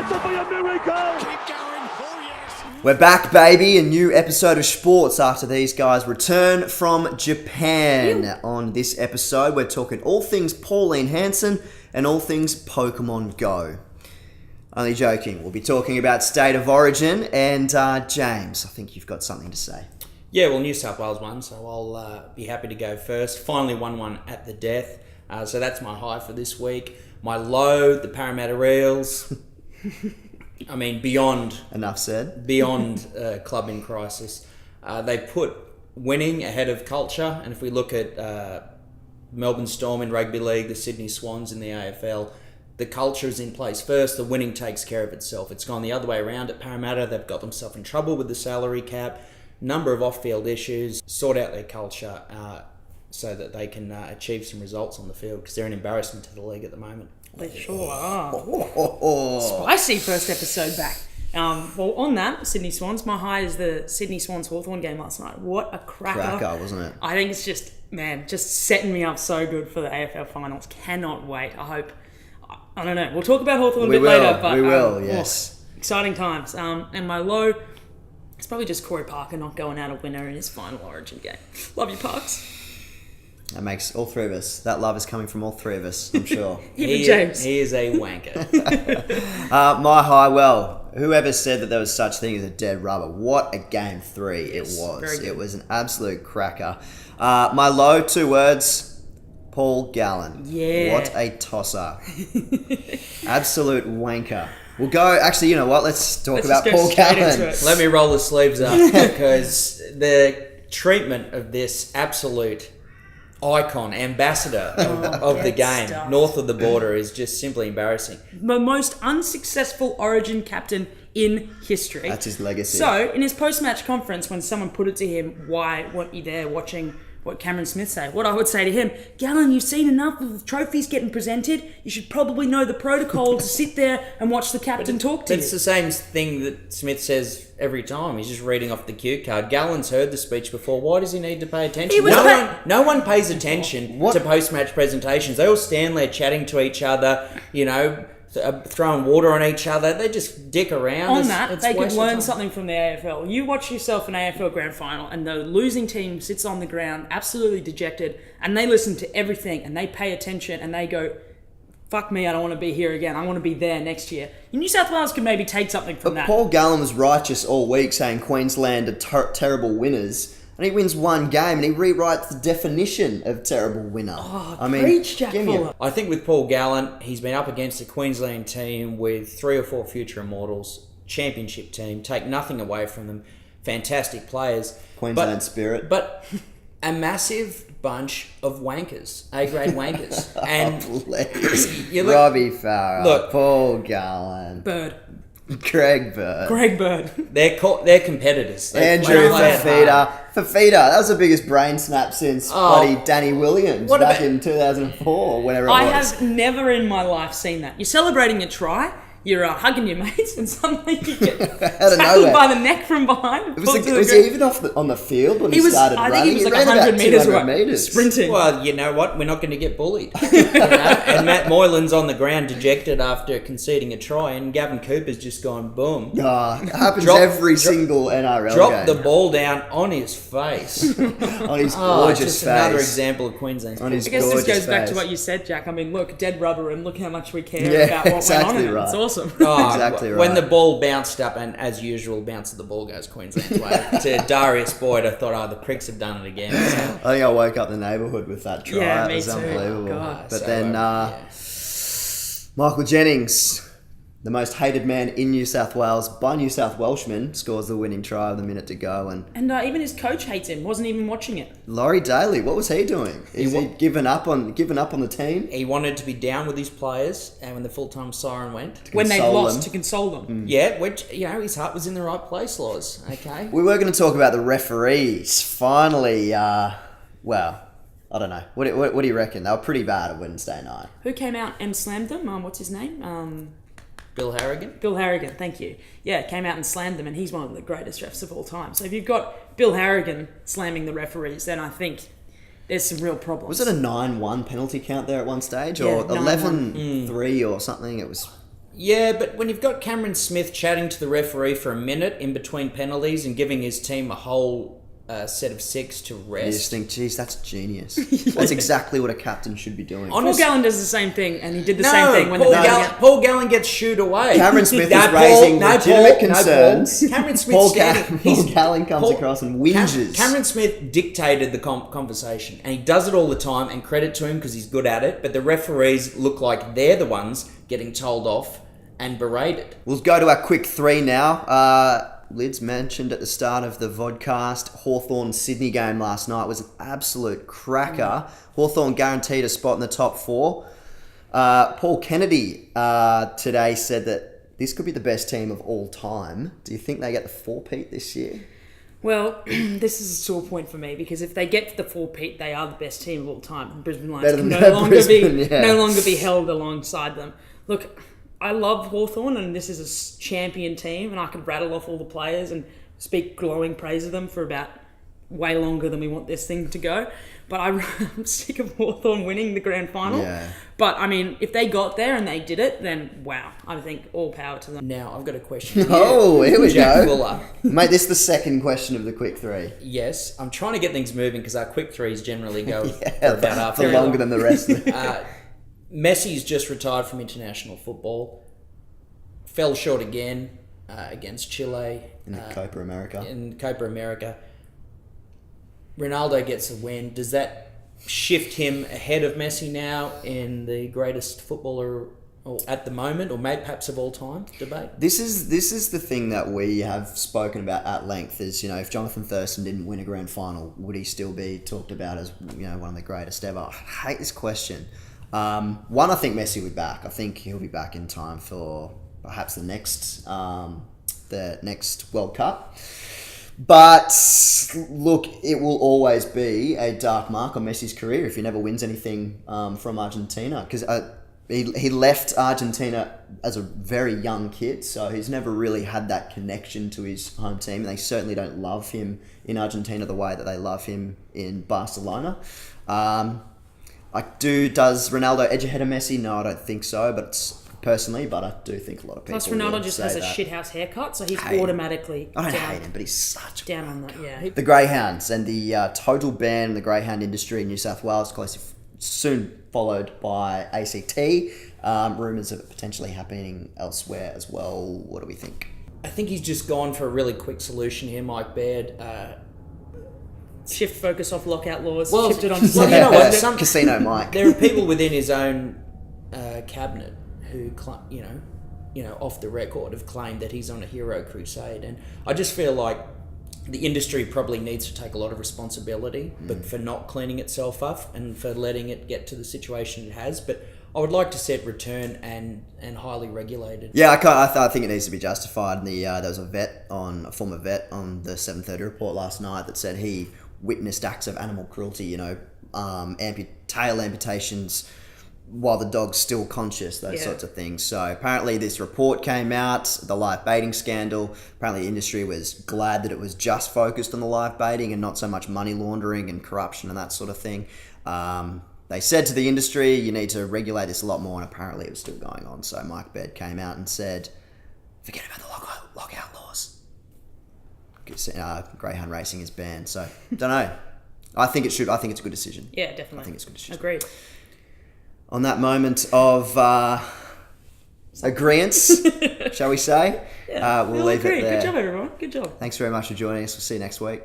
to be a miracle. Keep going. Oh, yes. We're back, baby. A new episode of Sports after these guys return from Japan. On this episode, we're talking all things Pauline Hanson and all things Pokemon Go. Only joking. We'll be talking about State of Origin. And James, I think you've got something to say. Yeah, well, New South Wales won, so I'll be happy to go first. Finally won one at the death. So that's my high for this week. My low, the Parramatta Eels. I mean, beyond Enough said. Beyond club in crisis. They put winning ahead of culture, and if we look at Melbourne Storm in rugby league, the Sydney Swans in the AFL, the culture is in place first. The winning takes care of itself. It's gone the other way around at Parramatta. They've got themselves in trouble with the salary cap, number of off-field issues, sort out their culture so that they can achieve some results on the field, because they're an embarrassment to the league at the moment. They sure are. Spicy first episode back. Well, on that, Sydney Swans, my high is the Sydney Swans Hawthorn game last night. What a cracker. Cracker, wasn't it? I think it's just setting me up so good for the AFL finals. Cannot wait. I hope. I don't know. We'll talk about Hawthorn a bit later. But, we will, yes. Exciting times. And my low, it's probably just Corey Parker not going out a winner in his final Origin game. Love you, Parks. That makes all three of us. That love is coming from all three of us, I'm sure. James. He is a wanker. My high, well, whoever said that there was such thing as a dead rubber, what a game 3 it was. It was an absolute cracker. My low, 2 words, Paul Gallen. Yeah. What a tosser. Absolute wanker. We'll go, actually, you know what? Let's talk about Paul Gallen. Let me roll the sleeves up, because the treatment of this absolute icon, ambassador of the game, north of the border, is just simply embarrassing. The most unsuccessful Origin captain in history. That's his legacy. So, in his post-match conference, when someone put it to him, why weren't you there watching what Cameron Smith said? What I would say to him, Gallen, you've seen enough of the trophies getting presented. You should probably know the protocol to sit there and watch the captain talk to you. It's the same thing that Smith says every time. He's just reading off the cue card. Gallen's heard the speech before. Why does he need to pay attention? No one pays attention to post-match presentations. They all stand there chatting to each other, throwing water on each other. They just dick around. They could learn something from the AFL. You watch yourself an AFL grand final and the losing team sits on the ground absolutely dejected, and they listen to everything and they pay attention and they go, fuck me, I don't want to be here again. I want to be there next year. New South Wales could maybe take something from that. Paul Gallen was righteous all week saying Queensland are terrible winners. And he wins one game and he rewrites the definition of terrible winner. Preach, Jack Fuller. I think with Paul Gallen, he's been up against a Queensland team with 3 or 4 future immortals, championship team, take nothing away from them, fantastic players. Queensland spirit. But a massive bunch of wankers, A-grade wankers. And Robbie Farah, look, Paul Gallen. Bird. Greg Bird. They're competitors. Andrew Fafita. Fafita, that was the biggest brain snap since bloody Danny Williams back in 2004, whenever it was. I have never in my life seen that. You're celebrating a try, you're hugging your mates, and suddenly you get tackled by the neck from behind. Was he even on the field when he started running? I think he was like 100 metres sprinting. Well, you know what? We're not going to get bullied. And Matt Moylan's on the ground dejected after conceding a try, and Gavin Cooper's just gone boom. It happens every single NRL game. Drop the ball down on his face. On his gorgeous just face. Another example of Queensland's. On his I guess this goes back face. to what you said, Jack. I mean, look, dead rubber, and look how much we care about what went on in it. It's awesome. Exactly right. When the ball bounced up, and as usual, bounce of the ball goes Queensland's way. To Darius Boyd, I thought, the pricks have done it again. So. I think I woke up the neighbourhood with that try. Yeah, it me was too. unbelievable. God. But then Michael Jennings, the most hated man in New South Wales by New South Welshmen, scores the winning try with a minute to go. And even his coach hates him. Wasn't even watching it. Laurie Daly, what was he doing? Is he given up on the team? He wanted to be down with his players, and when the full-time siren went, when they lost, to console them. Yeah, which his heart was in the right place, Laws. Okay. We were going to talk about the referees. Finally, I don't know. What do you reckon? They were pretty bad on Wednesday night. Who came out and slammed them? What's his name? Bill Harrigan? Bill Harrigan, thank you. Yeah, came out and slammed them, and he's one of the greatest refs of all time. So if you've got Bill Harrigan slamming the referees, then I think there's some real problems. Was it a 9-1 penalty count there at one stage? Yeah, or 11-3 or something? It was Yeah, but when you've got Cameron Smith chatting to the referee for a minute in between penalties and giving his team a whole set of 6 to You just rest. think, geez, that's genius. That's exactly what a captain should be doing. Paul Gallen does the same thing, and he did the No, same thing when Paul Gallen gets shooed away. Cameron Smith No, is Paul- raising no, legitimate Paul- no, Paul. concerns. Cameron Smith Paul standing. Gallen comes across and whinges. Cameron Smith dictated the conversation, and he does it all the time. And credit to him because he's good at it. But the referees look like they're the ones getting told off and berated. We'll go to our quick 3 now. Lids mentioned at the start of the vodcast, Hawthorn-Sydney game last night was an absolute cracker. Hawthorn guaranteed a spot in the top 4. Paul Kennedy today said that this could be the best team of all time. Do you think they get the 4-peat this year? Well, this is a sore point for me because if they get to the 4-peat, they are the best team of all time. Brisbane Lions Better can than no longer Brisbane, be yeah. no longer be held alongside them. Look, I love Hawthorn, and this is a champion team, and I could rattle off all the players and speak glowing praise of them for about way longer than we want this thing to go. But I'm sick of Hawthorn winning the grand final. Yeah. But I mean, if they got there and they did it, then wow, I think all power to them. Now I've got a question. Oh, here we Jack go. Fuller. Mate, this is the second question of the quick 3. Yes, I'm trying to get things moving because our quick 3s generally go Yeah, for about half for an hour. longer than the rest of it. Messi's just retired from international football. Fell short again against Chile In the Copa America. in Copa America. Ronaldo gets a win. Does that shift him ahead of Messi now in the greatest footballer at the moment, or maybe perhaps of all time debate? This is the thing that we have spoken about at length. Is, you know, if Jonathan Thurston didn't win a grand final, would he still be talked about as, you know, one of the greatest ever? I hate this question. One, I think Messi will be back. I think he'll be back in time for perhaps the next World Cup. But look, it will always be a dark mark on Messi's career if he never wins anything from Argentina, because he left Argentina as a very young kid, so he's never really had that connection to his home team. They certainly don't love him in Argentina the way that they love him in Barcelona. Does Ronaldo edge ahead of Messi? No, I don't think so, but I do think a lot of people. Plus, Ronaldo will just say has a that. shithouse haircut, so he's Hate him. automatically I don't down, hate him, but he's such a down on that. Yeah, The Greyhounds and the total ban in the greyhound industry in New South Wales, closely soon followed by ACT. Rumours of it potentially happening elsewhere as well. What do we think? I think he's just gone for a really quick solution here, Mike Baird. shift focus off lockout laws, Well, shift it onto well, you know what? Some, Casino Mike. there are people within his own cabinet who, off the record, have claimed that he's on a hero crusade, and I just feel like the industry probably needs to take a lot of responsibility, but for not cleaning itself up and for letting it get to the situation it has. But I would like to see it return and highly regulated. Yeah, I think it needs to be justified. And there was a former vet on the 7:30 report last night that said he witnessed acts of animal cruelty. Tail amputations while the dog's still conscious, those sorts of things. So apparently this report came out, the live baiting scandal. Apparently the industry was glad that it was just focused on the live baiting and not so much money laundering and corruption and that sort of thing. They said to the industry, you need to regulate this a lot more, and apparently it was still going on. So Mike Baird came out and said, forget about the lockout laws. Greyhound racing is banned. So, don't know. I think it's a good decision. Yeah, definitely. I think it's a good decision. Agreed. On that moment of agreeance, shall we say, we'll leave Agreed. it there. Good job, everyone. Good job. Thanks very much for joining us. We'll see you next week.